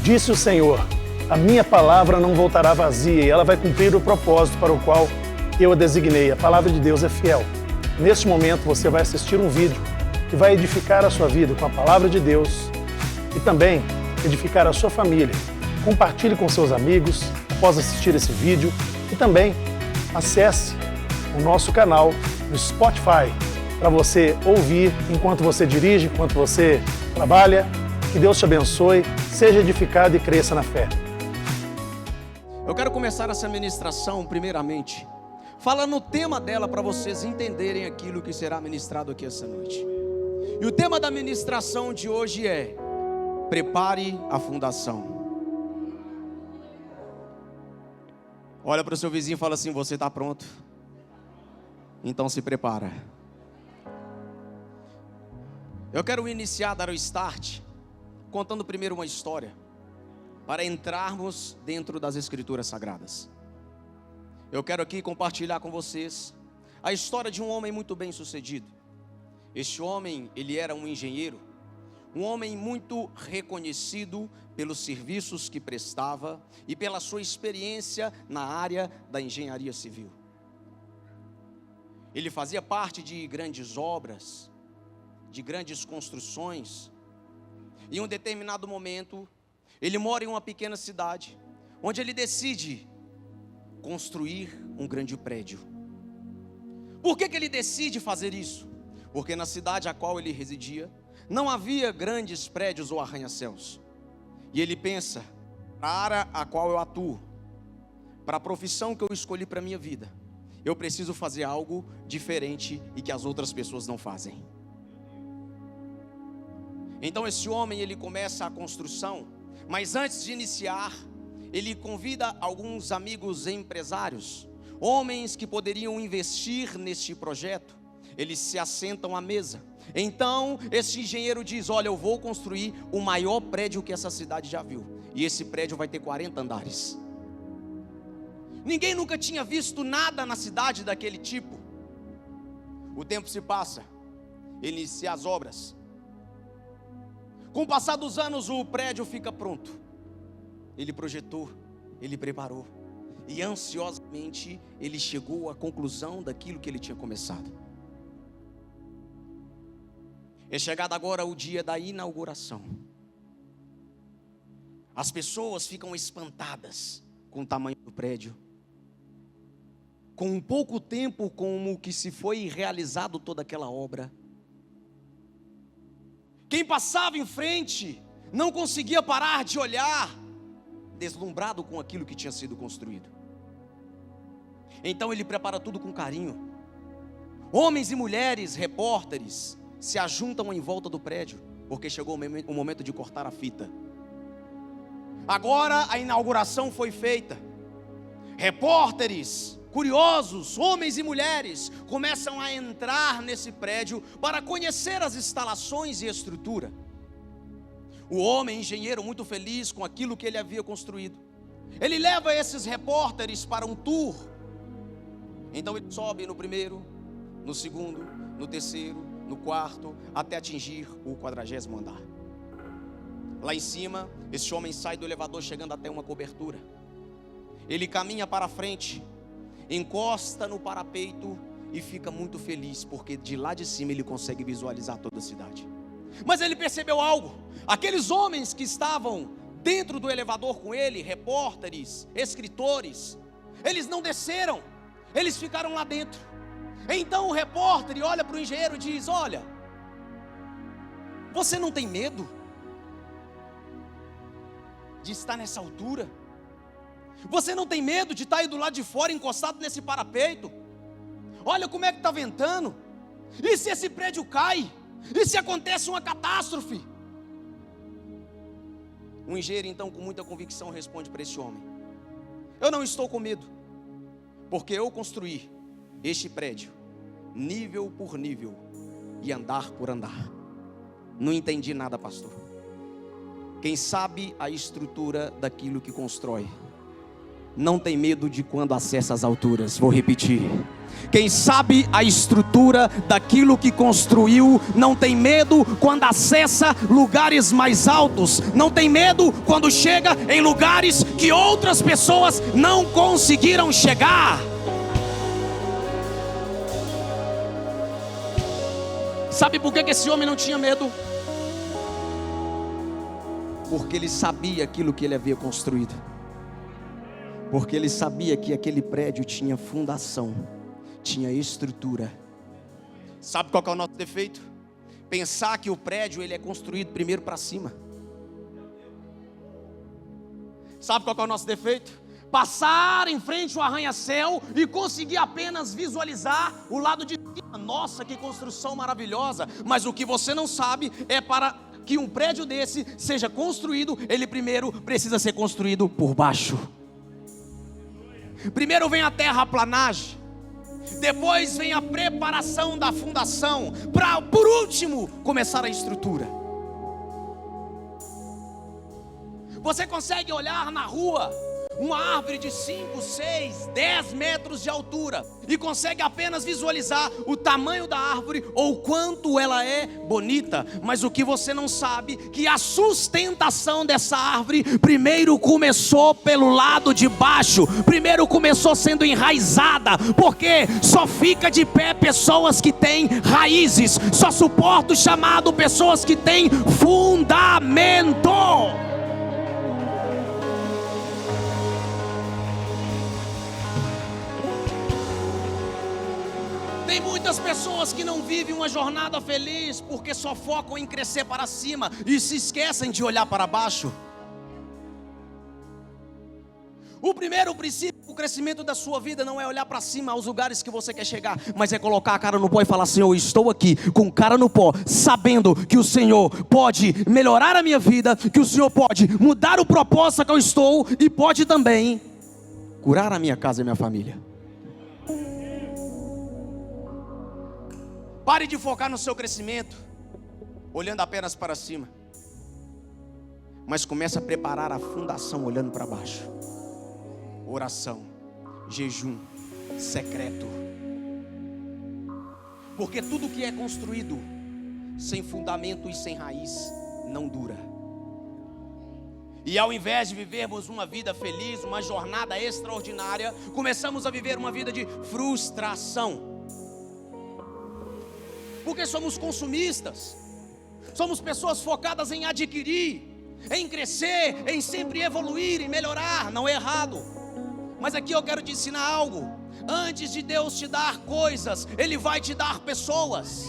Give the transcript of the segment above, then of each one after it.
Disse o Senhor: a minha palavra não voltará vazia e ela vai cumprir o propósito para o qual eu a designei. A palavra de Deus é fiel. Neste momento você vai assistir um vídeo que vai edificar a sua vida com a palavra de Deus e também edificar a sua família. Compartilhe com seus amigos após assistir esse vídeo e também acesse o nosso canal no Spotify para você ouvir enquanto você dirige, enquanto você trabalha. Que Deus te abençoe, seja edificado e cresça na fé. Eu quero começar essa ministração primeiramente falando o tema dela para vocês entenderem aquilo que será ministrado aqui essa noite. E o tema da ministração de hoje é: prepare a fundação. Olha para o seu vizinho e fala assim: você está pronto? Então se prepara. Eu quero iniciar, dar o start, contando primeiro uma história, para entrarmos dentro das Escrituras Sagradas. Eu quero aqui compartilhar com vocês a história de um homem muito bem sucedido. Este homem, ele era um engenheiro, um homem muito reconhecido pelos serviços que prestava e pela sua experiência na área da engenharia civil. Ele fazia parte de grandes obras, de grandes construções. Em um determinado momento, ele mora em uma pequena cidade, onde ele decide construir um grande prédio. Por que ele decide fazer isso? Porque na cidade a qual ele residia, não havia grandes prédios ou arranha-céus. E ele pensa: para a área a qual eu atuo, para a profissão que eu escolhi para a minha vida, eu preciso fazer algo diferente e que as outras pessoas não fazem. Então esse homem, ele começa a construção, mas antes de iniciar, ele convida alguns amigos empresários, homens que poderiam investir neste projeto. Eles se assentam à mesa. Então esse engenheiro diz: olha, eu vou construir o maior prédio que essa cidade já viu, e esse prédio vai ter 40 andares. Ninguém nunca tinha visto nada na cidade daquele tipo. O tempo se passa, ele inicia as obras. Com o passar dos anos, o prédio fica pronto. Ele projetou, ele preparou, e ansiosamente ele chegou à conclusão daquilo que ele tinha começado. É chegado agora o dia da inauguração. As pessoas ficam espantadas com o tamanho do prédio. Com um pouco tempo, como que se foi realizado toda aquela obra. Quem passava em frente não conseguia parar de olhar, deslumbrado com aquilo que tinha sido construído. Então ele prepara tudo com carinho. Homens e mulheres, repórteres, se ajuntam em volta do prédio, porque chegou o momento de cortar a fita. Agora a inauguração foi feita. Repórteres, curiosos, homens e mulheres, começam a entrar nesse prédio para conhecer as instalações e a estrutura. O homem engenheiro, muito feliz com aquilo que ele havia construído, ele leva esses repórteres para um tour. Então ele sobe no primeiro, no segundo, no terceiro, no quarto, até atingir o 40º andar. Lá em cima, esse homem sai do elevador chegando até uma cobertura. Ele caminha para frente, encosta no parapeito e fica muito feliz, porque de lá de cima ele consegue visualizar toda a cidade. Mas ele percebeu algo: aqueles homens que estavam dentro do elevador com ele, repórteres, escritores, eles não desceram, eles ficaram lá dentro. Então o repórter olha para o engenheiro e diz: olha, você não tem medo de estar nessa altura? Você não tem medo de estar aí do lado de fora, encostado nesse parapeito? Olha como é que está ventando. E se esse prédio cai? E se acontece uma catástrofe? O engenheiro então, com muita convicção, responde para esse homem: eu não estou com medo, porque eu construí este prédio nível por nível e andar por andar. Não entendi nada, pastor. Quem sabe a estrutura daquilo que constrói não tem medo de quando acessa as alturas. Vou repetir. Quem sabe a estrutura daquilo que construiu não tem medo quando acessa lugares mais altos, não tem medo quando chega em lugares que outras pessoas não conseguiram chegar. Sabe por que esse homem não tinha medo? Porque ele sabia aquilo que ele havia construído. Porque ele sabia que aquele prédio tinha fundação, tinha estrutura. Sabe qual que é o nosso defeito? Pensar que o prédio ele é construído primeiro para cima. Sabe qual que é o nosso defeito? Passar em frente ao arranha-céu e conseguir apenas visualizar o lado de cima. Nossa, que construção maravilhosa! Mas o que você não sabe é para que um prédio desse seja construído, ele primeiro precisa ser construído por baixo. Primeiro vem a terraplanagem, depois vem a preparação da fundação, para por último começar a estrutura. Você consegue olhar na rua uma árvore de 5, 6, 10 metros de altura e consegue apenas visualizar o tamanho da árvore ou quanto ela é bonita, mas o que você não sabe que a sustentação dessa árvore primeiro começou pelo lado de baixo, primeiro começou sendo enraizada, porque só fica de pé pessoas que têm raízes, só suporta o chamado pessoas que têm fundamento. Tem muitas pessoas que não vivem uma jornada feliz porque só focam em crescer para cima e se esquecem de olhar para baixo. O primeiro princípio do crescimento da sua vida não é olhar para cima aos lugares que você quer chegar, mas é colocar a cara no pó e falar: Senhor, eu estou aqui com cara no pó, sabendo que o Senhor pode melhorar a minha vida, que o Senhor pode mudar o propósito que eu estou e pode também curar a minha casa e a minha família. Pare de focar no seu crescimento olhando apenas para cima, mas comece a preparar a fundação olhando para baixo. Oração, jejum, secreto. Porque tudo que é construído sem fundamento e sem raiz não dura. E ao invés de vivermos uma vida feliz, uma jornada extraordinária, começamos a viver uma vida de frustração. Porque somos consumistas, somos pessoas focadas em adquirir, em crescer, em sempre evoluir e melhorar. Não é errado, mas aqui eu quero te ensinar algo. Antes de Deus te dar coisas, Ele vai te dar pessoas.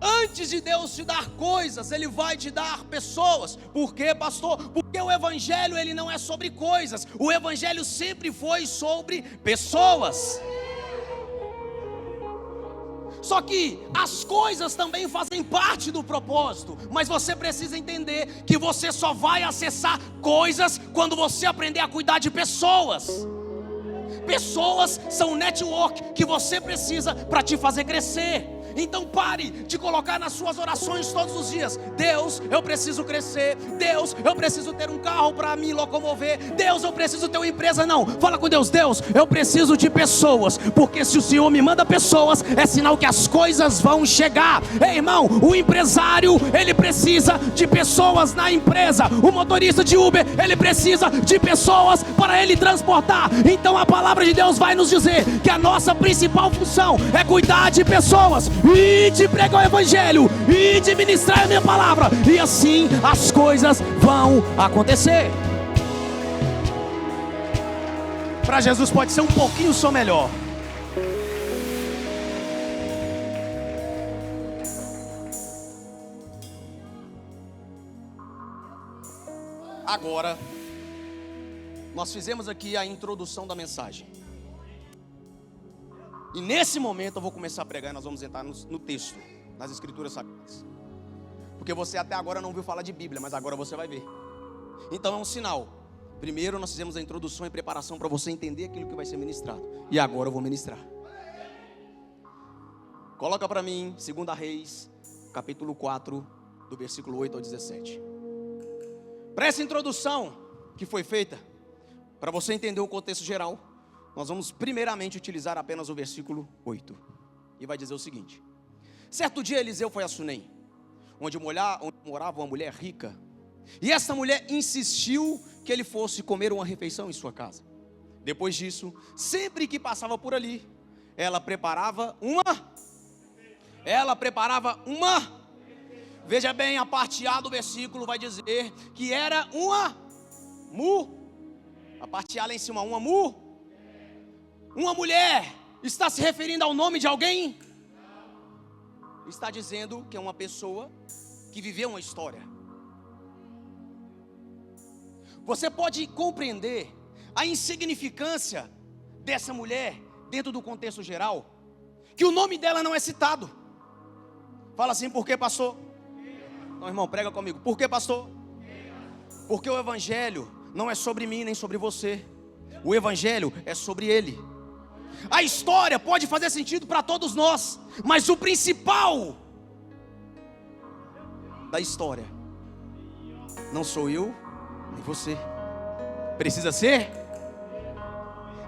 Antes de Deus te dar coisas, Ele vai te dar pessoas. Por quê, pastor? Porque o Evangelho ele não é sobre coisas. O Evangelho sempre foi sobre pessoas. Só que as coisas também fazem parte do propósito. Mas você precisa entender que você só vai acessar coisas quando você aprender a cuidar de pessoas. Pessoas são o network que você precisa para te fazer crescer. Então pare de colocar nas suas orações todos os dias: Deus, eu preciso crescer. Deus, eu preciso ter um carro para me locomover. Deus, eu preciso ter uma empresa. Não, fala com Deus: Deus, eu preciso de pessoas. Porque se o Senhor me manda pessoas, é sinal que as coisas vão chegar. Ei, irmão, o empresário, ele precisa de pessoas na empresa. O motorista de Uber, ele precisa de pessoas para ele transportar. Então a palavra de Deus vai nos dizer que a nossa principal função é cuidar de pessoas, e de pregar o Evangelho, e de ministrar a minha palavra, e assim as coisas vão acontecer. Para Jesus pode ser um pouquinho só melhor. Agora, nós fizemos aqui a introdução da mensagem. E nesse momento eu vou começar a pregar e nós vamos entrar no texto, nas escrituras sagradas. Porque você até agora não ouviu falar de Bíblia, mas agora você vai ver. Então é um sinal. Primeiro nós fizemos a introdução e preparação para você entender aquilo que vai ser ministrado. E agora eu vou ministrar. Coloca para mim 2 Reis, capítulo 4, do versículo 8 ao 17. Para essa introdução que foi feita, para você entender o contexto geral, nós vamos primeiramente utilizar apenas o versículo 8. E vai dizer o seguinte: certo dia Eliseu foi a Sunem, onde morava uma mulher rica. E essa mulher insistiu que ele fosse comer uma refeição em sua casa. Depois disso, sempre que passava por ali, ela preparava uma. Veja bem, a parte A do versículo vai dizer que era uma a parte A lá em cima, uma mulher. Está se referindo ao nome de alguém? Está dizendo que é uma pessoa que viveu uma história. Você pode compreender a insignificância dessa mulher dentro do contexto geral, que o nome dela não é citado. Fala assim: por que, pastor? Não, irmão, prega comigo. Por que, pastor? Porque o evangelho não é sobre mim nem sobre você. O evangelho é sobre ele. A história pode fazer sentido para todos nós, mas o principal da história não sou eu nem você. Precisa ser?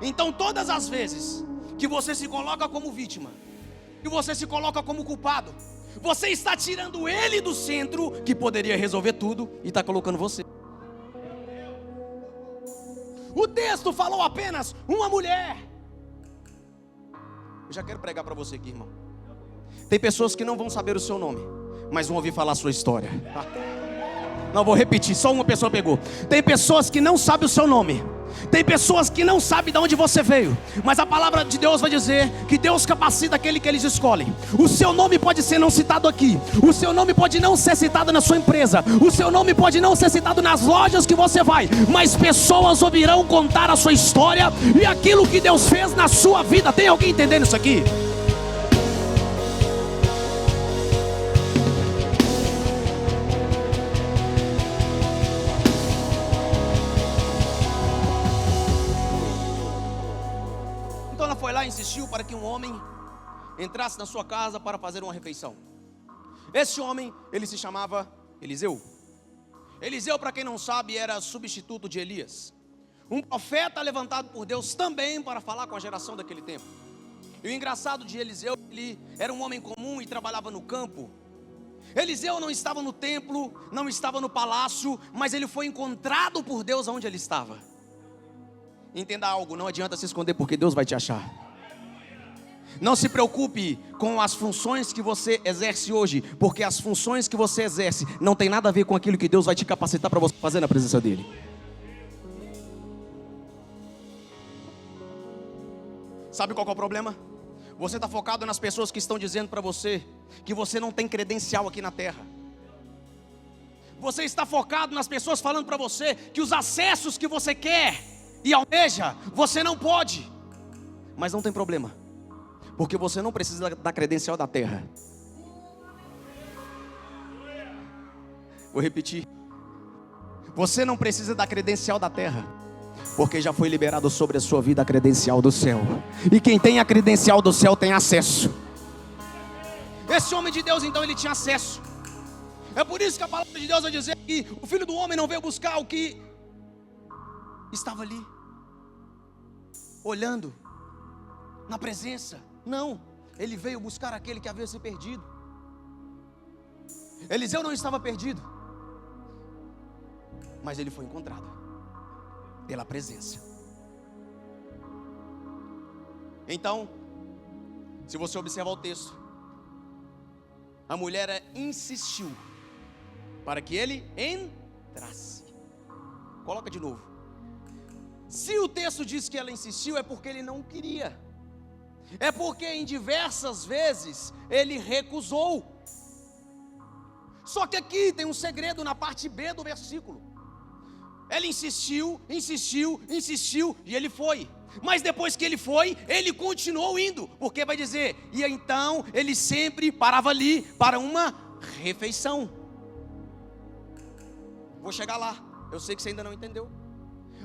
Então todas as vezes que você se coloca como vítima, que você se coloca como culpado, você está tirando ele do centro, que poderia resolver tudo, e está colocando você. O texto falou apenas uma mulher. Eu já quero pregar para você aqui, irmão. Tem pessoas que não vão saber o seu nome, mas vão ouvir falar a sua história. Não, vou repetir, só uma pessoa pegou. Tem pessoas que não sabem o seu nome, tem pessoas que não sabem de onde você veio, mas a palavra de Deus vai dizer que Deus capacita aquele que eles escolhem. O seu nome pode ser não citado aqui, o seu nome pode não ser citado na sua empresa, o seu nome pode não ser citado nas lojas que você vai, mas pessoas ouvirão contar a sua história e aquilo que Deus fez na sua vida. Tem alguém entendendo isso aqui? Insistiu para que um homem entrasse na sua casa para fazer uma refeição. Esse homem, ele se chamava Eliseu. Eliseu, para quem não sabe, era substituto de Elias, um profeta levantado por Deus também para falar com a geração daquele tempo. E o engraçado de Eliseu, ele era um homem comum e trabalhava no campo. Eliseu não estava no templo, não estava no palácio, mas ele foi encontrado por Deus onde ele estava. Entenda algo, não adianta se esconder, porque Deus vai te achar. Não se preocupe com as funções que você exerce hoje, porque as funções que você exerce não tem nada a ver com aquilo que Deus vai te capacitar para você fazer na presença dEle. Sabe qual é o problema? Você está focado nas pessoas que estão dizendo para você que você não tem credencial aqui na terra. Você está focado nas pessoas falando para você que os acessos que você quer e almeja, você não pode. Mas não tem problema, porque você não precisa da credencial da terra. Vou repetir. Você não precisa da credencial da terra, porque já foi liberado sobre a sua vida a credencial do céu. E quem tem a credencial do céu tem acesso. Esse homem de Deus, então, ele tinha acesso. É por isso que a palavra de Deus vai dizer que o Filho do Homem não veio buscar o que estava ali, olhando na presença. Não, ele veio buscar aquele que havia se perdido. Eliseu não estava perdido, mas ele foi encontrado pela presença. Então, se você observar o texto, a mulher insistiu para que ele entrasse. Coloca de novo. Se o texto diz que ela insistiu, é porque ele não queria. É porque em diversas vezes ele recusou. Só que aqui tem um segredo na parte B do versículo. Ele insistiu e ele foi. Mas depois que ele foi, ele continuou indo, porque vai dizer, e então ele sempre parava ali para uma refeição. Vou chegar lá, eu sei que você ainda não entendeu.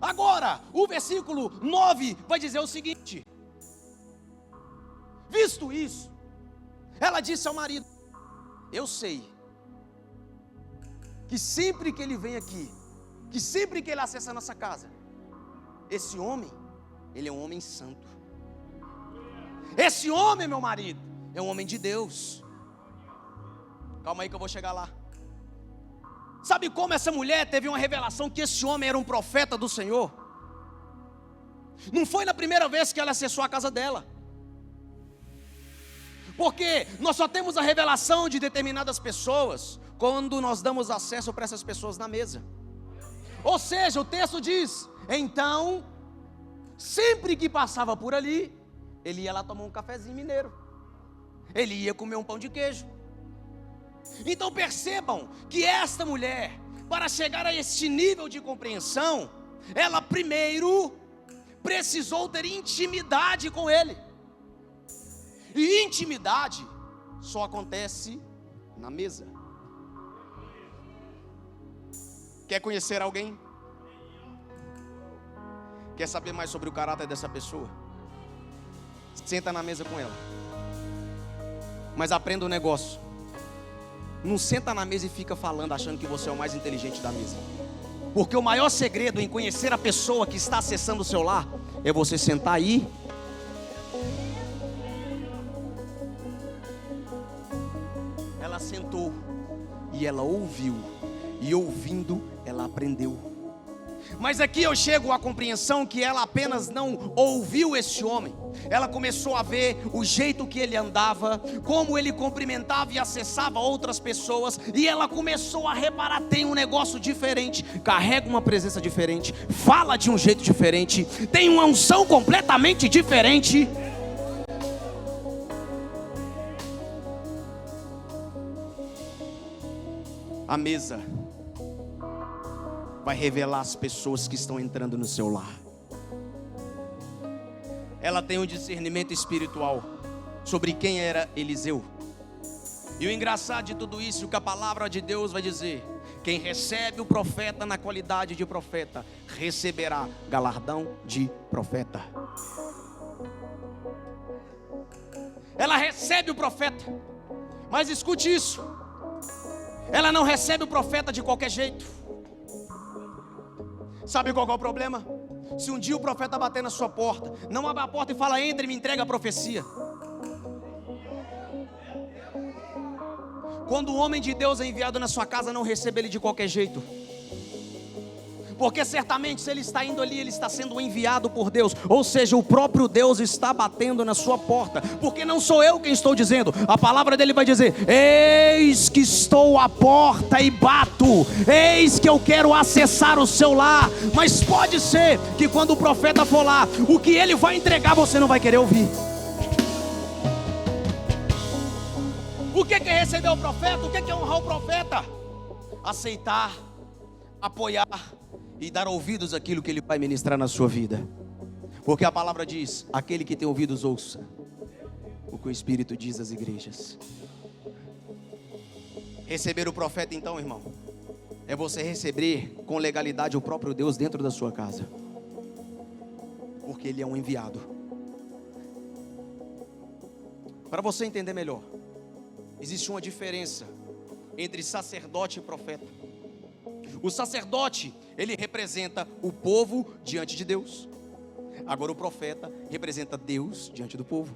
Agora, o versículo 9 vai dizer o seguinte: visto isso, ela disse ao marido: eu sei que sempre que ele vem aqui, que sempre que ele acessa a nossa casa, esse homem, ele é um homem santo. Esse homem, meu marido, é um homem de Deus. Calma aí que eu vou chegar lá. Sabe como essa mulher teve uma revelação que esse homem era um profeta do Senhor? Não foi na primeira vez que ela acessou a casa dela. Porque nós só temos a revelação de determinadas pessoas quando nós damos acesso para essas pessoas na mesa. Ou seja, o texto diz: então, sempre que passava por ali, ele ia lá tomar um cafezinho mineiro, ele ia comer um pão de queijo. Então percebam que esta mulher, para chegar a este nível de compreensão, ela primeiro precisou ter intimidade com ele. E intimidade só acontece na mesa. Quer conhecer alguém? Quer saber mais sobre o caráter dessa pessoa? Senta na mesa com ela. Mas aprenda um negócio. Não senta na mesa e fica falando, achando que você é o mais inteligente da mesa. Porque o maior segredo em conhecer a pessoa que está acessando o seu lar é você sentar aí. Ela sentou e ela ouviu, e ouvindo ela aprendeu. Mas aqui eu chego à compreensão que ela apenas não ouviu esse homem, ela começou a ver o jeito que ele andava, como ele cumprimentava e acessava outras pessoas, e ela começou a reparar: tem um negócio diferente, carrega uma presença diferente, fala de um jeito diferente, tem uma unção completamente diferente. A mesa vai revelar as pessoas que estão entrando no seu lar. Ela tem um discernimento espiritual sobre quem era Eliseu. E o engraçado de tudo isso é que a palavra de Deus vai dizer: quem recebe o profeta na qualidade de profeta, receberá galardão de profeta. Ela recebe o profeta, mas escute isso: ela não recebe o profeta de qualquer jeito. Sabe qual é o problema? Se um dia o profeta bater na sua porta, não abra a porta e fala: entre e me entrega a profecia. Quando o homem de Deus é enviado na sua casa, não receba ele de qualquer jeito. Porque certamente se ele está indo ali, ele está sendo enviado por Deus. Ou seja, o próprio Deus está batendo na sua porta. Porque não sou eu quem estou dizendo, a palavra dele vai dizer: eis que estou à porta e bato, eis que eu quero acessar o seu lar. Mas pode ser que quando o profeta for lá, o que ele vai entregar você não vai querer ouvir. O que é receber o profeta? O que é honrar o profeta? Aceitar, apoiar e dar ouvidos àquilo que ele vai ministrar na sua vida. Porque a palavra diz: aquele que tem ouvidos ouça o que o Espírito diz às igrejas. Receber o profeta, então, irmão, é você receber com legalidade o próprio Deus dentro da sua casa. Porque ele é um enviado. Para você entender melhor, existe uma diferença entre sacerdote e profeta. O sacerdote, ele representa o povo diante de Deus. Agora o profeta representa Deus diante do povo.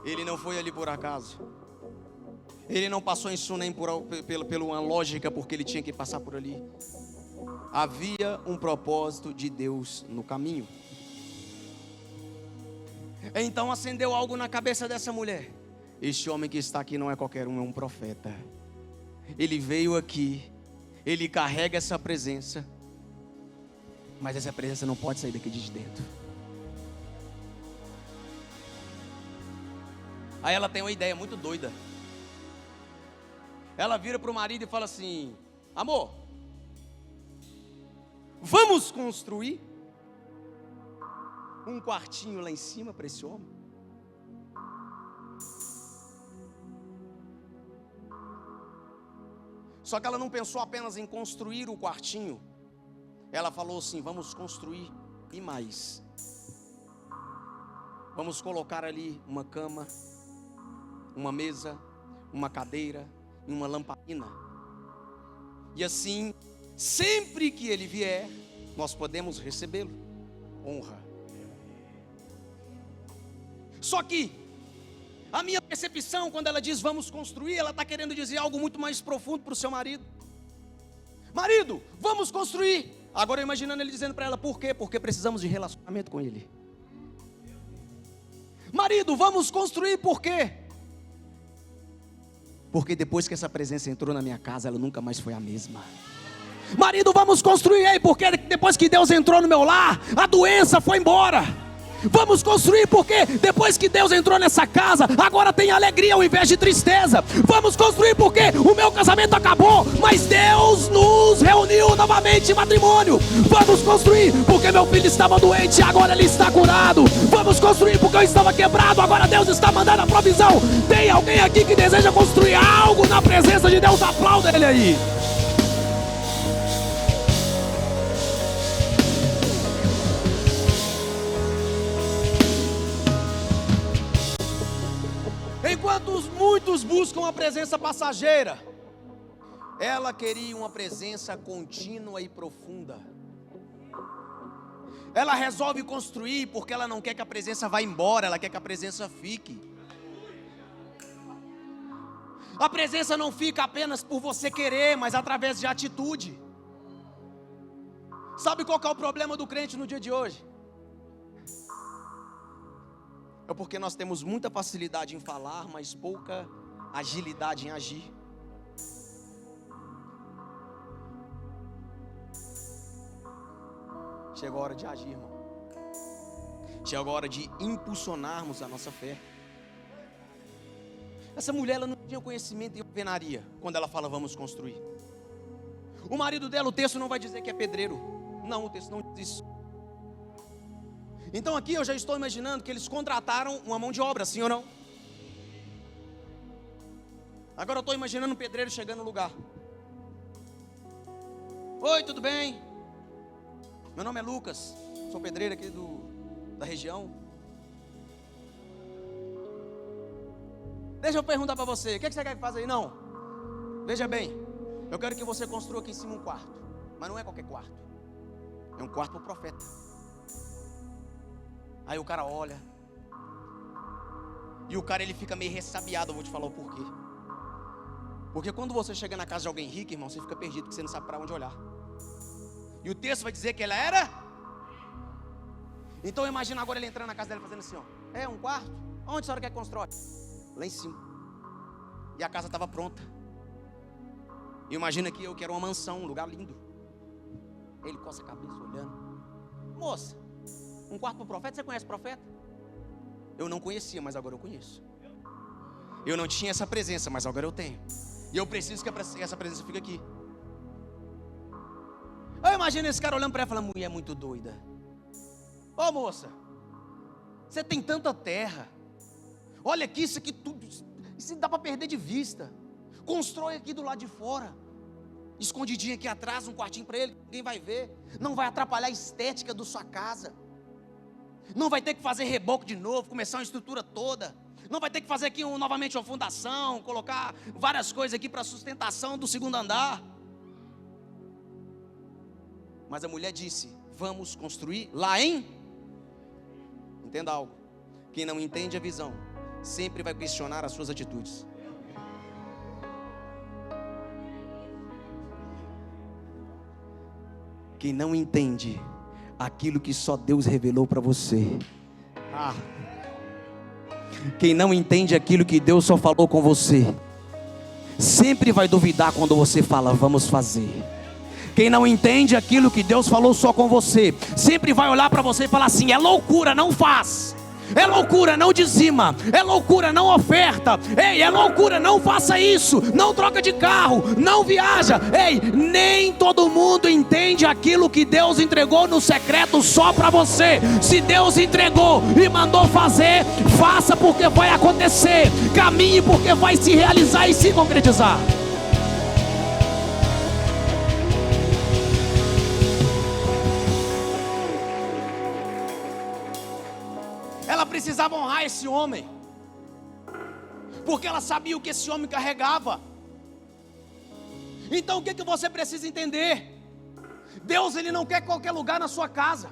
Ele não foi ali por acaso. Ele não passou em Sunem pela uma lógica porque ele tinha que passar por ali. Havia um propósito de Deus no caminho. Então acendeu algo na cabeça dessa mulher: este homem que está aqui não é qualquer um, é um profeta. Ele veio aqui, ele carrega essa presença, mas essa presença não pode sair daqui de dentro. Aí ela tem uma ideia muito doida. Ela vira para o marido e fala assim: amor, vamos construir um quartinho lá em cima para esse homem? Só que ela não pensou apenas em construir o quartinho. Ela falou assim: vamos construir e mais. Vamos colocar ali uma cama, uma mesa, uma cadeira e uma lamparina E assim, sempre que ele vier, nós podemos recebê-lo. Honra. Só que a minha percepção, quando ela diz vamos construir, ela está querendo dizer algo muito mais profundo para o seu marido. Marido, vamos construir. Agora eu imaginando ele dizendo para ela, por quê? Porque precisamos de relacionamento com ele. Marido, vamos construir, por quê? Porque depois que essa presença entrou na minha casa, ela nunca mais foi a mesma. Marido, vamos construir aí, porque depois que Deus entrou no meu lar, a doença foi embora. Vamos construir porque depois que Deus entrou nessa casa, agora tem alegria ao invés de tristeza. Vamos construir porque o meu casamento acabou, mas Deus nos reuniu novamente em matrimônio. Vamos construir porque meu filho estava doente, agora ele está curado. Vamos construir porque eu estava quebrado, agora Deus está mandando a provisão. Tem alguém aqui que deseja construir algo na presença de Deus? Aplauda ele aí. Enquanto muitos buscam a presença passageira, ela queria uma presença contínua e profunda. Ela resolve construir porque ela não quer que a presença vá embora, ela quer que a presença fique. A presença não fica apenas por você querer, mas através de atitude. Sabe qual que é o problema do crente no dia de hoje? É porque nós temos muita facilidade em falar, mas pouca agilidade em agir. Chegou a hora de agir, irmão. Chegou a hora de impulsionarmos a nossa fé. Essa mulher, ela não tinha conhecimento em alvenaria quando ela fala vamos construir. O marido dela, o texto não vai dizer que é pedreiro. Não, o texto não diz isso. Então aqui eu já estou imaginando que eles contrataram uma mão de obra, sim ou não? Agora eu estou imaginando um pedreiro chegando no lugar. Oi, tudo bem? Meu nome é Lucas, sou pedreiro aqui da região. Deixa eu perguntar para você, o que você quer que faça aí? Não, veja bem, eu quero que você construa aqui em cima um quarto. Mas não é qualquer quarto, é um quarto para o profeta. Aí o cara olha, e o cara ele fica meio ressabiado. Eu vou te falar o porquê. Porque quando você chega na casa de alguém rico, irmão, você fica perdido, porque você não sabe para onde olhar. E o texto vai dizer que ela era. Então imagina agora ele entrando na casa dela fazendo assim, ó. É um quarto? Onde a senhora quer que constrói? Lá em cima. E a casa estava pronta. E imagina que eu quero uma mansão, um lugar lindo. Ele coça a cabeça olhando. Moça, um quarto para o profeta, você conhece o profeta? Eu não conhecia, mas agora eu conheço. Eu não tinha essa presença, mas agora eu tenho. E eu preciso que essa presença fique aqui. Eu imagino esse cara olhando para ela e falando, mulher muito doida. Ô moça, você tem tanta terra. Olha aqui, isso aqui tudo, isso dá para perder de vista. Constrói aqui do lado de fora. Escondidinho aqui atrás, um quartinho para ele, ninguém vai ver. Não vai atrapalhar a estética da sua casa. Não vai ter que fazer reboco de novo, começar uma estrutura toda. Não vai ter que fazer aqui novamente uma fundação, colocar várias coisas aqui para sustentação do segundo andar. Mas a mulher disse, vamos construir lá em... Entenda algo. Quem não entende a visão, sempre vai questionar as suas atitudes. Quem não entende aquilo que só Deus revelou para você. Quem não entende aquilo que Deus só falou com você, sempre vai duvidar quando você fala, vamos fazer. Quem não entende aquilo que Deus falou só com você, sempre vai olhar para você e falar assim, é loucura, não faz. É loucura, não dizima. É loucura, não oferta. Ei, é loucura, não faça isso. Não troca de carro, não viaja. Ei, nem todo mundo entende aquilo que Deus entregou no secreto só para você. Se Deus entregou e mandou fazer, faça porque vai acontecer. Caminhe porque vai se realizar e se concretizar. Ela precisava honrar esse homem, porque ela sabia o que esse homem carregava. Então o que você precisa entender? Deus, Ele não quer qualquer lugar na sua casa.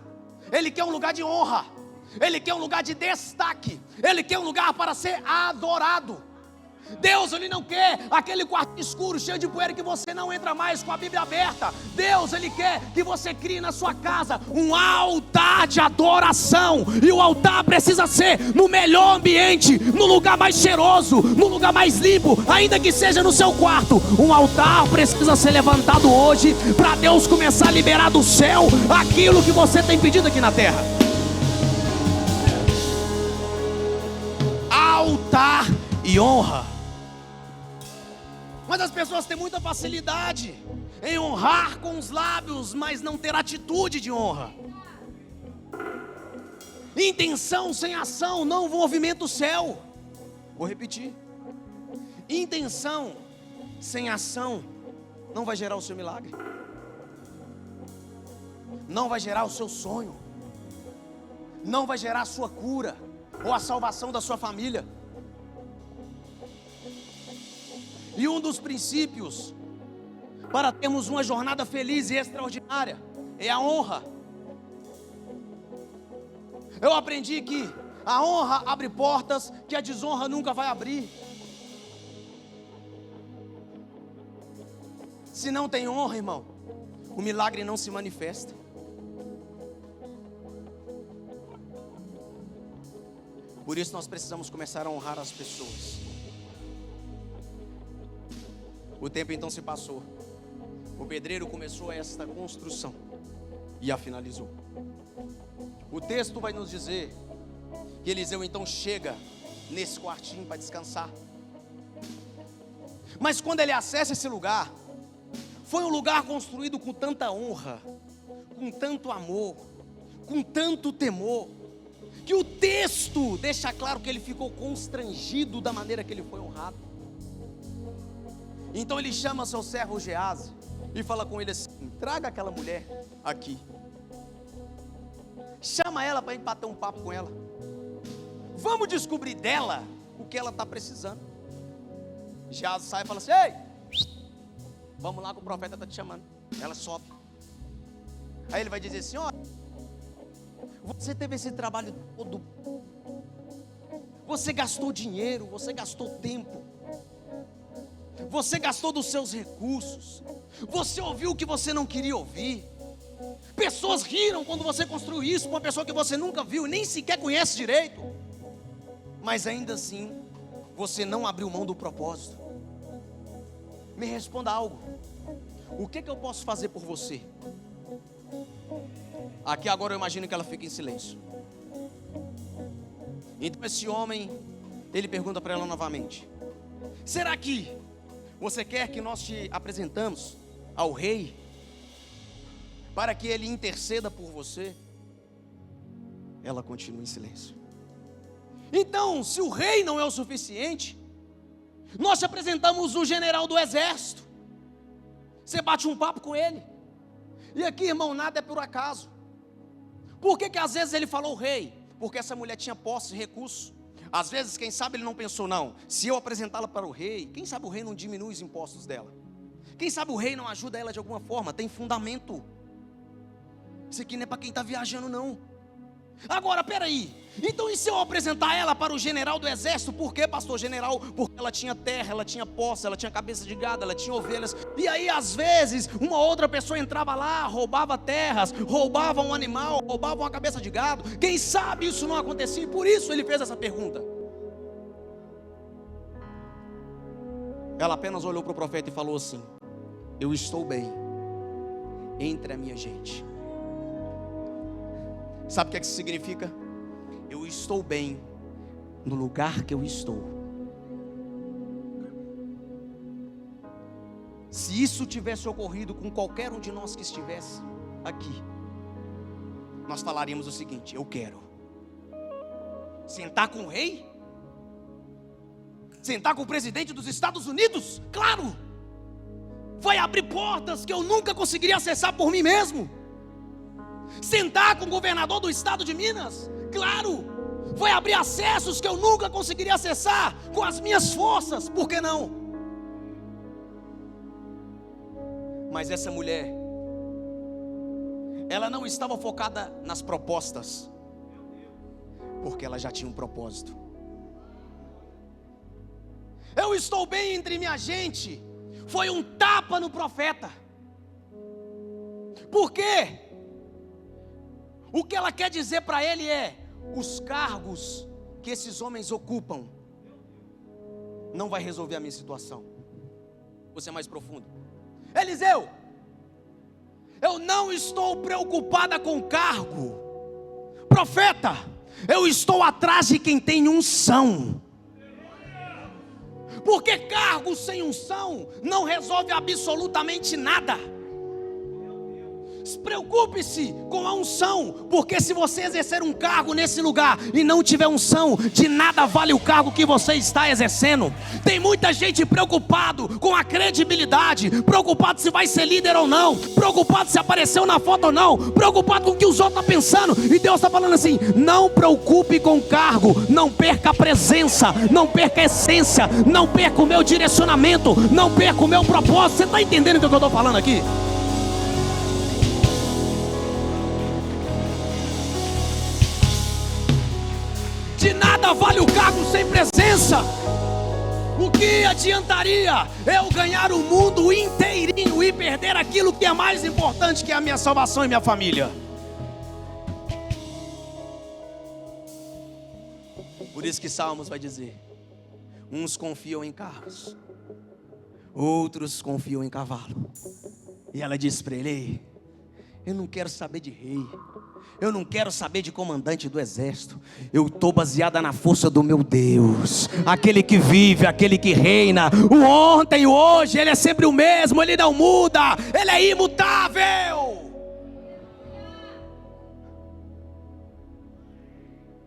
Ele quer um lugar de honra. Ele quer um lugar de destaque. Ele quer um lugar para ser adorado. Deus, Ele não quer aquele quarto escuro, cheio de poeira, que você não entra mais com a Bíblia aberta. Deus, Ele quer que você crie na sua casa um altar de adoração. E o altar precisa ser no melhor ambiente, no lugar mais cheiroso, no lugar mais limpo, ainda que seja no seu quarto. Um altar precisa ser levantado hoje, para Deus começar a liberar do céu aquilo que você tem pedido aqui na terra. Altar e honra. Mas as pessoas têm muita facilidade em honrar com os lábios, mas não ter atitude de honra. Intenção sem ação não movimenta o céu. Vou repetir. Intenção sem ação não vai gerar o seu milagre. Não vai gerar o seu sonho. Não vai gerar a sua cura ou a salvação da sua família. E um dos princípios para termos uma jornada feliz e extraordinária é a honra. Eu aprendi que a honra abre portas que a desonra nunca vai abrir. Se não tem honra, irmão, o milagre não se manifesta. Por isso nós precisamos começar a honrar as pessoas. O tempo então se passou. O pedreiro começou esta construção e a finalizou. O texto vai nos dizer que Eliseu então chega nesse quartinho para descansar. Mas quando ele acessa esse lugar, foi um lugar construído com tanta honra, com tanto amor, com tanto temor, que o texto deixa claro que ele ficou constrangido da maneira que ele foi honrado. Então ele chama seu servo Geazi e fala com ele assim: traga aquela mulher aqui. Chama ela para ir bater um papo com ela. Vamos descobrir dela o que ela está precisando. Geazi sai e fala assim: ei, vamos lá que o profeta está te chamando. Ela sobe. Aí ele vai dizer assim: ó, você teve esse trabalho todo, você gastou dinheiro, você gastou tempo, você gastou dos seus recursos, você ouviu o que você não queria ouvir. Pessoas riram quando você construiu isso com uma pessoa que você nunca viu, nem sequer conhece direito. Mas ainda assim, você não abriu mão do propósito. Me responda algo: o que eu posso fazer por você? Aqui agora eu imagino que ela fica em silêncio. Então esse homem, ele pergunta para ela novamente: será que você quer que nós te apresentamos ao rei, para que ele interceda por você? Ela continua em silêncio. Então, se o rei não é o suficiente, nós te apresentamos o general do exército. Você bate um papo com ele. E aqui, irmão, nada é por acaso. Por que às vezes ele falou rei? Porque essa mulher tinha posse e recursos. Às vezes, quem sabe ele não pensou: não, se eu apresentá-la para o rei, quem sabe o rei não diminui os impostos dela, quem sabe o rei não ajuda ela de alguma forma. Tem fundamento. Isso aqui não é para quem está viajando, não. Agora, peraí, então e se eu apresentar ela para o general do exército? Por quê, pastor general? Porque ela tinha terra, ela tinha posse, ela tinha cabeça de gado, ela tinha ovelhas. E aí às vezes uma outra pessoa entrava lá, roubava terras, roubava um animal, roubava uma cabeça de gado. Quem sabe isso não acontecia? E por isso ele fez essa pergunta. Ela apenas olhou para o profeta e falou assim: eu estou bem entre a minha gente. Sabe o que isso significa? Eu estou bem no lugar que eu estou. Se isso tivesse ocorrido com qualquer um de nós que estivesse aqui, nós falaríamos o seguinte: eu quero sentar com o rei, sentar com o presidente dos Estados Unidos. Claro, vai abrir portas que eu nunca conseguiria acessar por mim mesmo. Sentar com o governador do estado de Minas, claro, vai abrir acessos que eu nunca conseguiria acessar com as minhas forças. Por que não? Mas essa mulher, ela não estava focada nas propostas, porque ela já tinha um propósito. Eu estou bem entre minha gente, foi um tapa no profeta. Por quê? O que ela quer dizer para ele é: os cargos que esses homens ocupam não vai resolver a minha situação. Vou ser mais profundo. Eliseu, eu não estou preocupada com cargo. Profeta, eu estou atrás de quem tem unção. Porque cargo sem unção não resolve absolutamente nada. Preocupe-se com a unção, porque se você exercer um cargo nesse lugar e não tiver unção, de nada vale o cargo que você está exercendo. Tem muita gente preocupado com a credibilidade, preocupado se vai ser líder ou não, preocupado se apareceu na foto ou não, preocupado com o que os outros estão pensando. E Deus está falando assim: não preocupe com o cargo, não perca a presença, não perca a essência, não perca o meu direcionamento, não perca o meu propósito. Você está entendendo o que eu estou falando aqui? De nada vale o cargo sem presença. O que adiantaria eu ganhar o mundo inteirinho e perder aquilo que é mais importante, que é a minha salvação e minha família? Por isso que Salmos vai dizer: uns confiam em carros, outros confiam em cavalo. E ela diz para ele: ei, eu não quero saber de rei, eu não quero saber de comandante do exército. Eu estou baseada na força do meu Deus, aquele que vive, aquele que reina. O ontem e o hoje, Ele é sempre o mesmo, Ele não muda, Ele é imutável.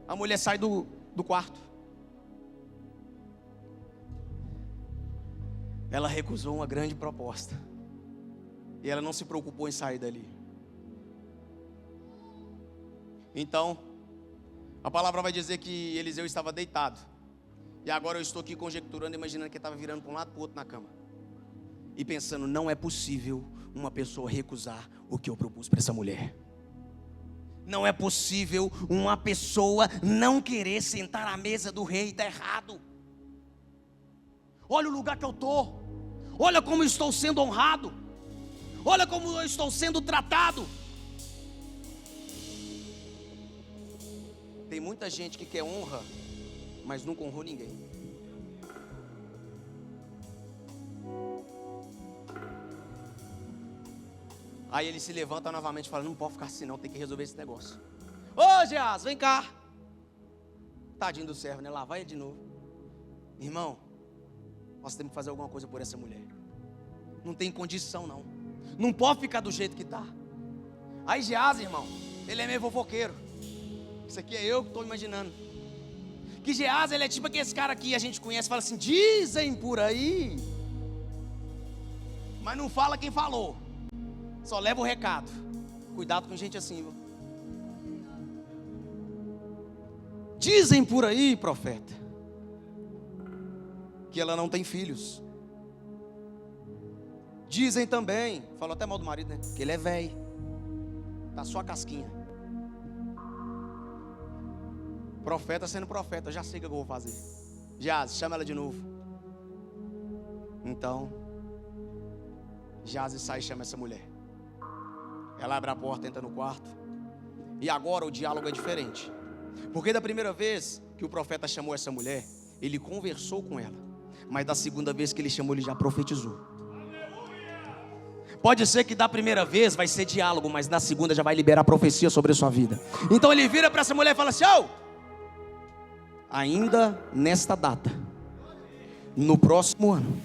A mulher sai do quarto. Ela recusou uma grande proposta, e ela não se preocupou em sair dali. Então, a palavra vai dizer que Eliseu estava deitado. E agora eu estou aqui conjecturando, imaginando que ele estava virando para um lado para o outro na cama. E pensando: não é possível uma pessoa recusar o que eu propus para essa mulher. Não é possível uma pessoa não querer sentar à mesa do rei, está errado. Olha o lugar que eu estou. Olha como eu estou sendo honrado. Olha como eu estou sendo tratado. Tem muita gente que quer honra, mas nunca honrou ninguém. Aí ele se levanta novamente e fala: não pode ficar assim não, tem que resolver esse negócio. Ô Geás, vem cá. Tadinho do servo, né? Lá vai ele de novo. Irmão, nós temos que fazer alguma coisa por essa mulher. Não tem condição não. Não pode ficar do jeito que está. Aí Geás, irmão, ele é meio fofoqueiro. Isso aqui é eu que estou imaginando. Que Geás, ele é tipo aquele cara que a gente conhece, fala assim: dizem por aí, mas não fala quem falou, só leva o recado. Cuidado com gente assim, viu? Dizem por aí, profeta, que ela não tem filhos. Dizem também, falou até mal do marido, né? Que ele é velho, tá só a casquinha. Profeta sendo profeta, eu já sei o que eu vou fazer. Geás, chama ela de novo. Então Geás sai e chama essa mulher. Ela abre a porta, entra no quarto. E agora o diálogo é diferente. Porque da primeira vez que o profeta chamou essa mulher, ele conversou com ela. Mas da segunda vez que ele chamou, ele já profetizou. Pode ser que da primeira vez vai ser diálogo, mas na segunda já vai liberar profecia sobre a sua vida. Então ele vira para essa mulher e fala assim: ô, ainda nesta data, no próximo ano,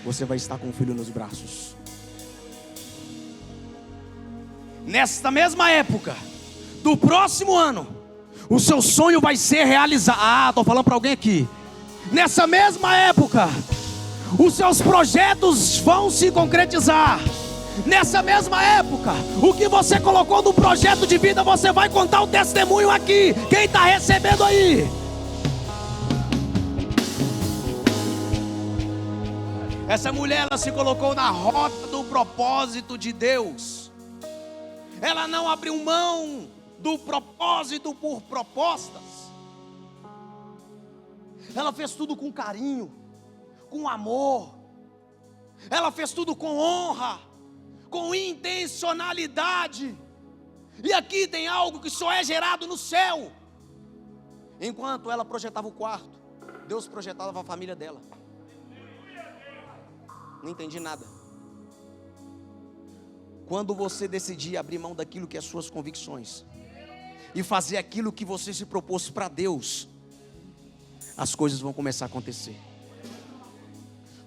você vai estar com um filho nos braços. Nesta mesma época do próximo ano, o seu sonho vai ser realizado. Ah, estou falando para alguém aqui. Nessa mesma época, os seus projetos vão se concretizar. Nessa mesma época, o que você colocou no projeto de vida, você vai contar o testemunho aqui. Quem está recebendo aí? Essa mulher, ela se colocou na rota do propósito de Deus. Ela não abriu mão do propósito por propostas. Ela fez tudo com carinho, com amor. Ela fez tudo com honra, com intencionalidade. E aqui tem algo que só é gerado no céu. Enquanto ela projetava o quarto, Deus projetava a família dela. Não entendi nada. Quando você decidir abrir mão daquilo que é suas convicções e fazer aquilo que você se propôs para Deus, as coisas vão começar a acontecer.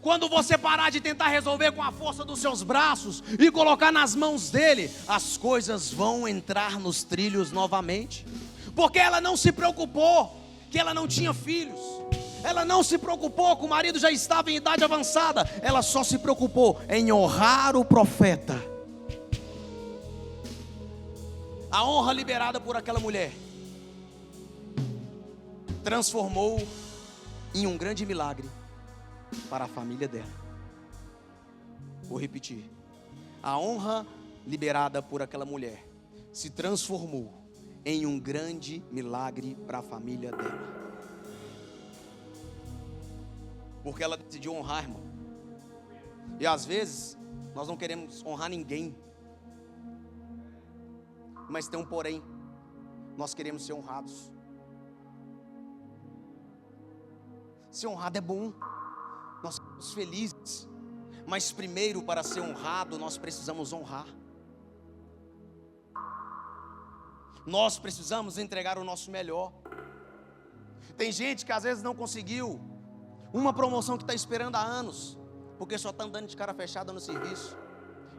Quando você parar de tentar resolver com a força dos seus braços e colocar nas mãos dele, as coisas vão entrar nos trilhos novamente. Porque ela não se preocupou que ela não tinha filhos. Ela não se preocupou que o marido já estava em idade avançada. Ela só se preocupou em honrar o profeta. A honra liberada por aquela mulher transformou em um grande milagre para a família dela. Vou repetir. A honra liberada por aquela mulher se transformou em um grande milagre para a família dela. Porque ela decidiu honrar, irmão. E às vezes nós não queremos honrar ninguém. Mas tem um porém. Nós queremos ser honrados. Ser honrado é bom. Nós somos felizes. Mas primeiro, para ser honrado, nós precisamos honrar. Nós precisamos entregar o nosso melhor. Tem gente que às vezes não conseguiu uma promoção que está esperando há anos, porque só está andando de cara fechada no serviço.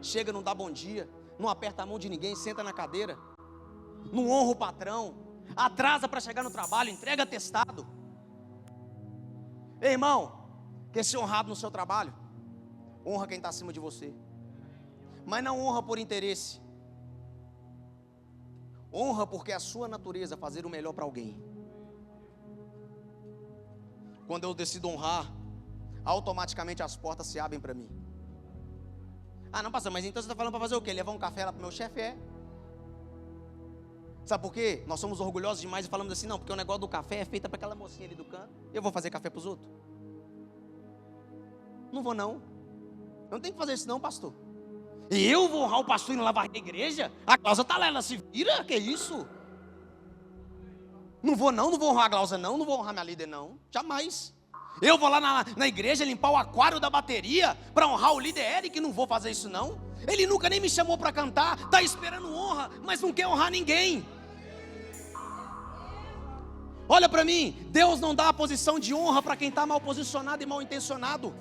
Chega, não dá bom dia, não aperta a mão de ninguém, senta na cadeira, não honra o patrão, atrasa para chegar no trabalho, entrega atestado. Ei, irmão, quer ser honrado no seu trabalho? Honra quem está acima de você, mas não honra por interesse. Honra porque é a sua natureza fazer o melhor para alguém. Quando eu decido honrar, automaticamente as portas se abrem para mim. Ah, não, pastor, mas então você está falando para fazer o quê? Levar um café lá para o meu chefe? É. Sabe por quê? Nós somos orgulhosos demais e falamos assim, não, porque o negócio do café é feito para aquela mocinha ali do canto. Eu vou fazer café para os outros? Não vou não. Eu não tenho que fazer isso não, pastor. Eu vou honrar o pastor indo lavar a igreja? A Glauza está lá, ela se vira, que isso? Não vou não, não vou honrar a Glauza não vou honrar minha líder não, jamais. Eu vou lá na igreja limpar o aquário da bateria para honrar o líder Eric, não vou fazer isso não. Ele nunca nem me chamou para cantar, está esperando honra, mas não quer honrar ninguém. Olha para mim, Deus não dá a posição de honra para quem está mal posicionado e mal intencionado.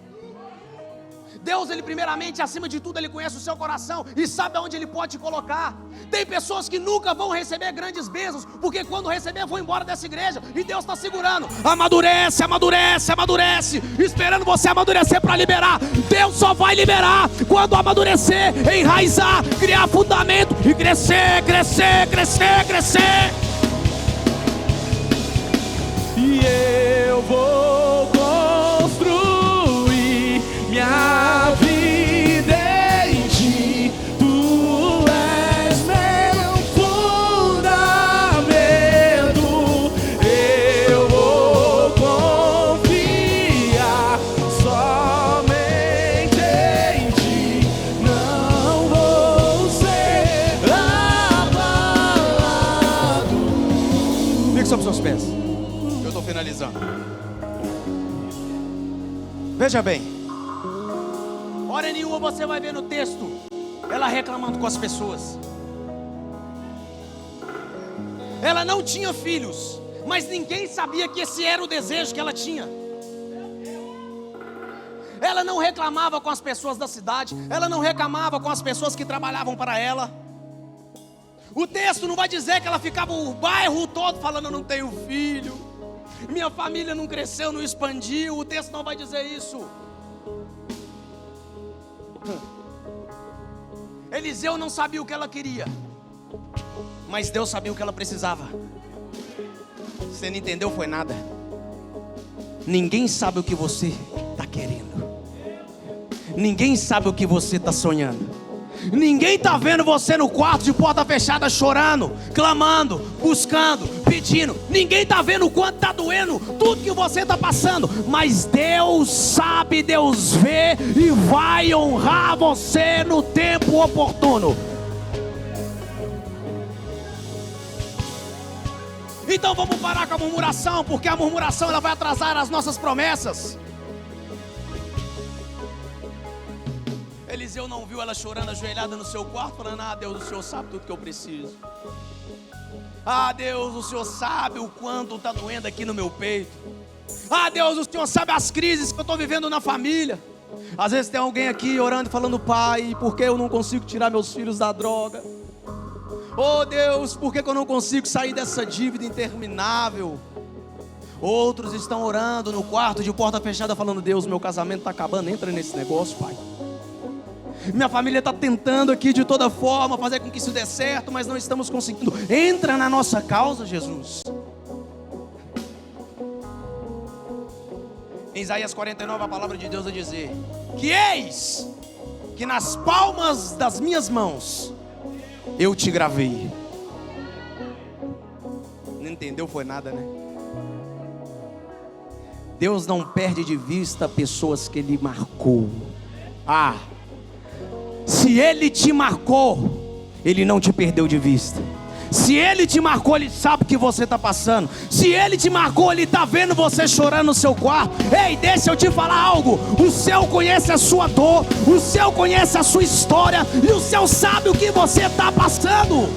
Deus, Ele primeiramente, acima de tudo, Ele conhece o seu coração e sabe aonde Ele pode te colocar. Tem pessoas que nunca vão receber grandes bênçãos, porque quando receber vão embora dessa igreja, e Deus está segurando. Amadurece, amadurece, amadurece, esperando você amadurecer para liberar. Deus só vai liberar quando amadurecer, enraizar, criar fundamento e crescer, crescer, crescer, crescer. E eu vou construir minha vida em ti. Tu és meu fundamento. Eu vou confiar somente em ti. Não vou ser abalado. Fique sobre seus pés. Eu estou finalizando. Veja bem. Hora nenhuma você vai ver no texto ela reclamando com as pessoas. Ela não tinha filhos, mas ninguém sabia que esse era o desejo que ela tinha. Ela não reclamava com as pessoas da cidade, ela não reclamava com as pessoas que trabalhavam para ela. O texto não vai dizer que ela ficava o bairro todo falando: eu não tenho filho, minha família não cresceu, não expandiu. O texto não vai dizer isso. Eliseu não sabia o que ela queria, mas Deus sabia o que ela precisava. Você não entendeu, foi nada. Ninguém sabe o que você está querendo, ninguém sabe o que você está sonhando. Ninguém está vendo você no quarto de porta fechada chorando, clamando, buscando, pedindo. Ninguém está vendo o quanto está doendo, tudo que você está passando. Mas Deus sabe, Deus vê e vai honrar você no tempo oportuno. Então vamos parar com a murmuração, porque a murmuração ela vai atrasar as nossas promessas. Eliseu não viu ela chorando ajoelhada no seu quarto, falando: ah, Deus, o Senhor sabe tudo que eu preciso. Ah, Deus, o Senhor sabe o quanto está doendo aqui no meu peito. Ah, Deus, o Senhor sabe as crises que eu estou vivendo na família. Às vezes tem alguém aqui orando e falando: pai, por que eu não consigo tirar meus filhos da droga? Oh Deus, por que eu não consigo sair dessa dívida interminável? Outros estão orando no quarto de porta fechada falando: Deus, meu casamento está acabando, entra nesse negócio, pai. Minha família está tentando aqui de toda forma fazer com que isso dê certo, mas não estamos conseguindo. Entra na nossa causa, Jesus. Em Isaías 49 a palavra de Deus vai dizer: que eis que nas palmas das minhas mãos eu te gravei. Não entendeu? Foi nada, né? Deus não perde de vista pessoas que Ele marcou. Se Ele te marcou, Ele não te perdeu de vista. Se Ele te marcou, Ele sabe o que você está passando. Se Ele te marcou, Ele está vendo você chorando no seu quarto. Ei, deixa eu te falar algo. O céu conhece a sua dor, o céu conhece a sua história, e o céu sabe o que você está passando.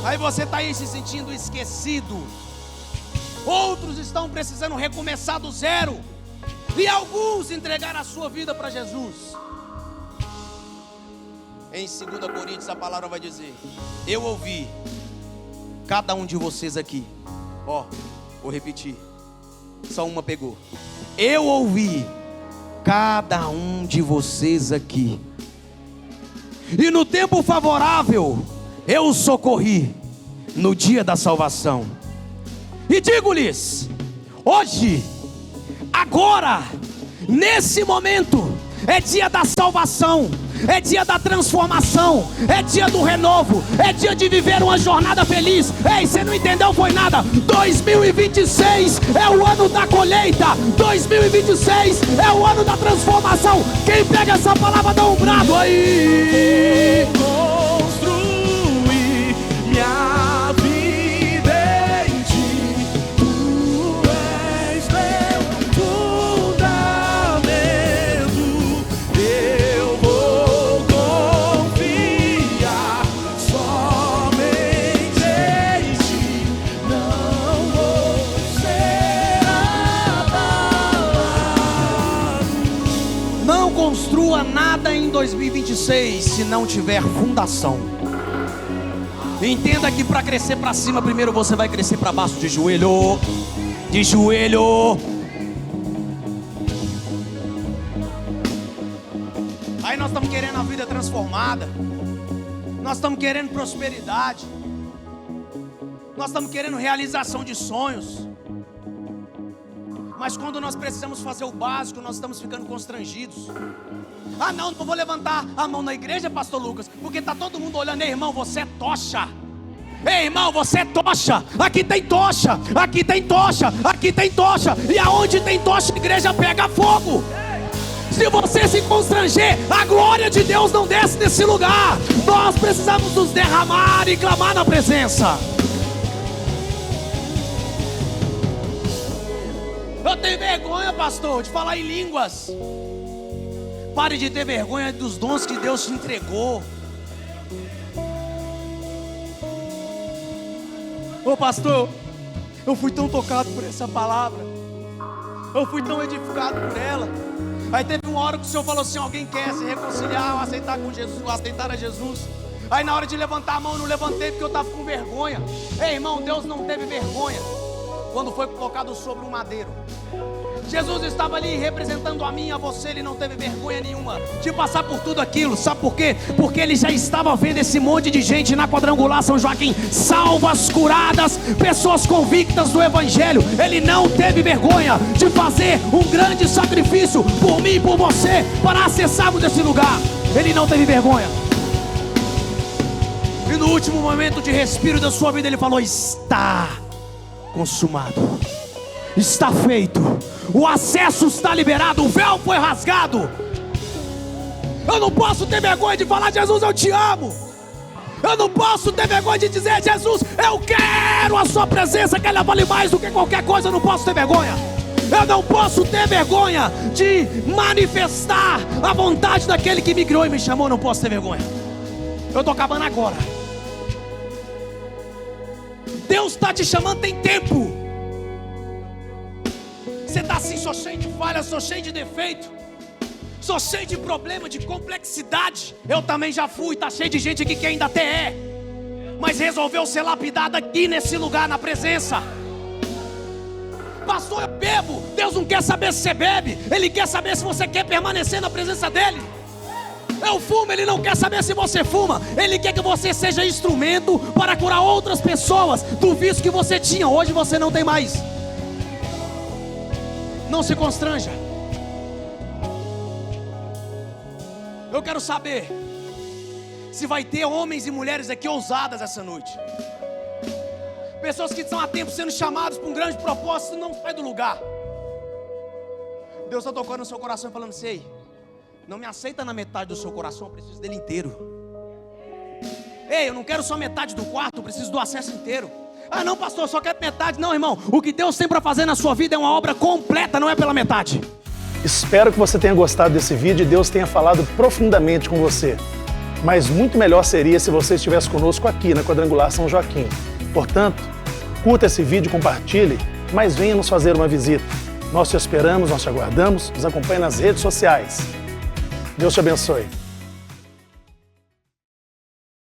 Aí você está aí se sentindo esquecido. Outros estão precisando recomeçar do zero. E alguns entregaram a sua vida para Jesus. Em 2 Coríntios a palavra vai dizer: eu ouvi cada um de vocês aqui. Vou repetir, só uma pegou. Eu ouvi cada um de vocês aqui, e no tempo favorável eu os socorri no dia da salvação. E digo-lhes, hoje, agora, nesse momento, é dia da salvação, é dia da transformação, é dia do renovo, é dia de viver uma jornada feliz. Ei, você não entendeu? Foi nada. 2026 é o ano da colheita, 2026 é o ano da transformação. Quem pega essa palavra dá um brado aí. Construir minha vida em ti, tu és meu fundamento. Eu vou confiar somente em ti, não vou ser abalado. Não construa nada em 2026 se não tiver fundação. Entenda que para crescer para cima, primeiro você vai crescer para baixo, de joelho. De joelho. Aí nós estamos querendo a vida transformada. Nós estamos querendo prosperidade. Nós estamos querendo realização de sonhos. Mas quando nós precisamos fazer o básico, nós estamos ficando constrangidos. Ah, não vou levantar a mão na igreja, pastor Lucas, porque está todo mundo olhando. Ei, irmão, você é tocha. Ei, irmão, você é tocha. Aqui tem tocha, aqui tem tocha, aqui tem tocha. E aonde tem tocha, a igreja pega fogo. Se você se constranger, a glória de Deus não desce nesse lugar. Nós precisamos nos derramar e clamar na presença. Eu tenho vergonha, pastor, de falar em línguas. Pare de ter vergonha dos dons que Deus te entregou. Ô pastor, eu fui tão tocado por essa palavra, eu fui tão edificado por ela. Aí teve uma hora que o Senhor falou assim: alguém quer se reconciliar ou aceitar com Jesus, ou aceitar a Jesus? Aí na hora de levantar a mão eu não levantei porque eu estava com vergonha. Ei, irmão, Deus não teve vergonha. quando foi colocado sobre um madeiro. Jesus estava ali representando a mim e a você. Ele não teve vergonha nenhuma de passar por tudo aquilo. Sabe por quê? Porque ele já estava vendo esse monte de gente na Quadrangular São Joaquim, salvas, curadas, pessoas convictas do Evangelho. Ele não teve vergonha de fazer um grande sacrifício por mim e por você para acessarmos esse lugar. Ele não teve vergonha. E no último momento de respiro da sua vida, ele falou: está consumado, está feito, o acesso está liberado, o véu foi rasgado. Eu não posso ter vergonha de falar: Jesus, eu te amo. Eu não posso ter vergonha de dizer: Jesus, eu quero a sua presença, que ela vale mais do que qualquer coisa. Eu não posso ter vergonha. Eu não posso ter vergonha de manifestar a vontade daquele que me criou e me chamou. Eu não posso ter vergonha. Eu estou acabando agora. Deus está te chamando, tem tempo. Você está assim, sou cheio de falhas, sou cheio de defeito, sou cheio de problema, de complexidade. Eu também já fui, está cheio de gente aqui que ainda até é, mas resolveu ser lapidado aqui nesse lugar, na presença. Pastor, eu bebo. Deus não quer saber se você bebe, Ele quer saber se você quer permanecer na presença dEle. Eu fumo, Ele não quer saber se você fuma. Ele quer que você seja instrumento para curar outras pessoas do vício que você tinha. Hoje você não tem mais. Não se constranja. Eu quero saber se vai ter homens e mulheres aqui ousadas essa noite. Pessoas que estão há tempo sendo chamadas para um grande propósito e não sai do lugar. Deus está tocando no seu coração e falando: sei, não me aceita na metade do seu coração, eu preciso dele inteiro. Ei, eu não quero só metade do quarto, eu preciso do acesso inteiro. Ah não, pastor, eu só quero metade. Não, irmão, o que Deus tem para fazer na sua vida é uma obra completa, não é pela metade. Espero que você tenha gostado desse vídeo e Deus tenha falado profundamente com você. Mas muito melhor seria se você estivesse conosco aqui na Quadrangular São Joaquim. Portanto, curta esse vídeo, compartilhe, mas venha nos fazer uma visita. Nós te esperamos, nós te aguardamos, nos acompanhe nas redes sociais. Deus te abençoe.